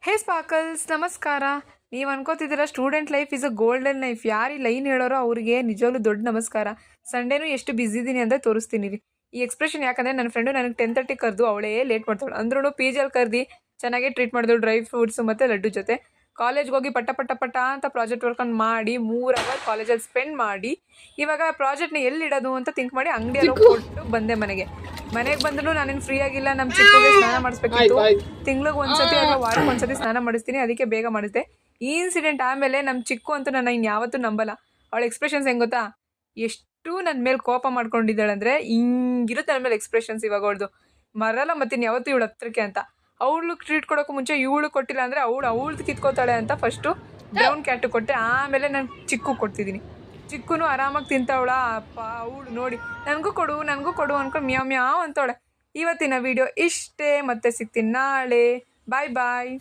ಹೇ sparkles, ನಮಸ್ಕಾರ. ನೀವು ಅನ್ಕೋತಿದ್ದೀರಾ student life is a golden life. ಯಾರು ಈ ಲೈನ್ ಹೇಳೋರೋ ಅವ್ರಿಗೆ ನಿಜವಾಗ್ಲೂ ದೊಡ್ಡ ನಮಸ್ಕಾರ. ಸಂಡೇನೂ ಎಷ್ಟು ಬಿಸಿ ಇದ್ದೀನಿ ಅಂದರೆ ತೋರಿಸ್ತೀನಿ ರೀ ಈ ಎಕ್ಸ್ಪ್ರೆಷನ್. ಯಾಕಂದರೆ ನನ್ನ ಫ್ರೆಂಡು ನನಗೆ 10:30 ಕರೆದು ಅವಳೇ ಲೇಟ್ ಮಾಡ್ತಾಳು. ಅಂದ್ರೂ ಪಿ ಜಿಯಲ್ಲಿ ಕರೆದು ಚೆನ್ನಾಗೇ ಟ್ರೀಟ್ ಮಾಡಿದ್ರು, ಡ್ರೈ ಫ್ರೂಟ್ಸು ಮತ್ತು ಲಡ್ಡು ಜೊತೆ. ಕಾಲೇಜ್ಗೆ ಹೋಗಿ ಪಟ್ಟ ಪಟ್ಟ ಪಟ್ಟ ಅಂತ ಪ್ರಾಜೆಕ್ಟ್ ವರ್ಕನ್ನು ಮಾಡಿ 3 ಅವರ್ ಕಾಲೇಜಲ್ಲಿ ಸ್ಪೆಂಡ್ ಮಾಡಿ ಇವಾಗ ಪ್ರಾಜೆಕ್ಟ್ನ ಎಲ್ಲಿಡೋದು ಅಂತ ಥಿಂಕ್ ಮಾಡಿ ಅಂಗಡಿಯಲ್ಲಿ ಕೊಟ್ಟು ಬಂದೆ ಮನೆಗೆ ಬಂದ್ರು ನಾನೇನು ಫ್ರೀ ಆಗಿಲ್ಲ. ನಮ್ಮ ಚಿಕ್ಕಗೆ ಸ್ನಾನ ಮಾಡಿಸ್ಬೇಕಿತ್ತು. ತಿಂಗ್ಳಿಗೆ ಒಂದ್ಸತಿ ಅಥವಾ ವಾರಕ್ಕೆ ಒಂದ್ಸತಿ ಸ್ನಾನ ಮಾಡಿಸ್ತೀನಿ, ಅದಕ್ಕೆ ಬೇಗ ಮಾಡಿಸ್ದೆ. ಈ ಇನ್ಸಿಡೆಂಟ್ ಆಮೇಲೆ ನಮ್ಮ ಚಿಕ್ಕು ಅಂತೂ ನನ್ನ ಇನ್ಯಾವತ್ತೂ ನಂಬಲ್ಲ. ಅವಳ ಎಕ್ಸ್ಪ್ರೆಷನ್ಸ್ ಹೆಂಗೆ ಗೊತ್ತಾ, ಎಷ್ಟು ನನ್ನ ಮೇಲೆ ಕೋಪ ಮಾಡ್ಕೊಂಡಿದ್ದಾಳೆ ಅಂದರೆ ಹಿಂಗಿರುತ್ತೆ ನನ್ನ ಮೇಲೆ ಎಕ್ಸ್ಪ್ರೆಷನ್ಸ್. ಇವಾಗ ಅವಳ್ದು ಮರಲ್ಲ ಮತ್ತಿನ್ ಯಾವತ್ತೂ ಇವಳು ಹತ್ರಕ್ಕೆ ಅಂತ. ಅವಳು ಟ್ರೀಟ್ ಕೊಡೋಕ್ಕೂ ಮುಂಚೆ ಇವಳು ಕೊಟ್ಟಿಲ್ಲ ಅಂದರೆ ಅವಳ್ದು ಕಿತ್ಕೋತಾಳೆ ಅಂತ ಫಸ್ಟು ಬ್ರೌನ್ ಕ್ಯಾಟು ಕೊಟ್ಟೆ, ಆಮೇಲೆ ನಾನು ಚಿಕ್ಕು ಕೊಡ್ತಿದ್ದೀನಿ. ಚಿಕ್ಕೂ ಆರಾಮಾಗಿ ತಿಂತವಳ. ಅಪ್ಪ ಅವಳು ನೋಡಿ ನನಗೂ ಕೊಡು ಅಂದ್ಕೊಂಡು ಮ್ಯಾವ್ ಮ್ಯಾವ್ ಅಂತವಳೆ. ಇವತ್ತಿನ ವಿಡಿಯೋ ಇಷ್ಟೇ, ಮತ್ತೆ ಸಿಗ್ತೀನಿ ನಾಳೆ. ಬಾಯ್ ಬಾಯ್.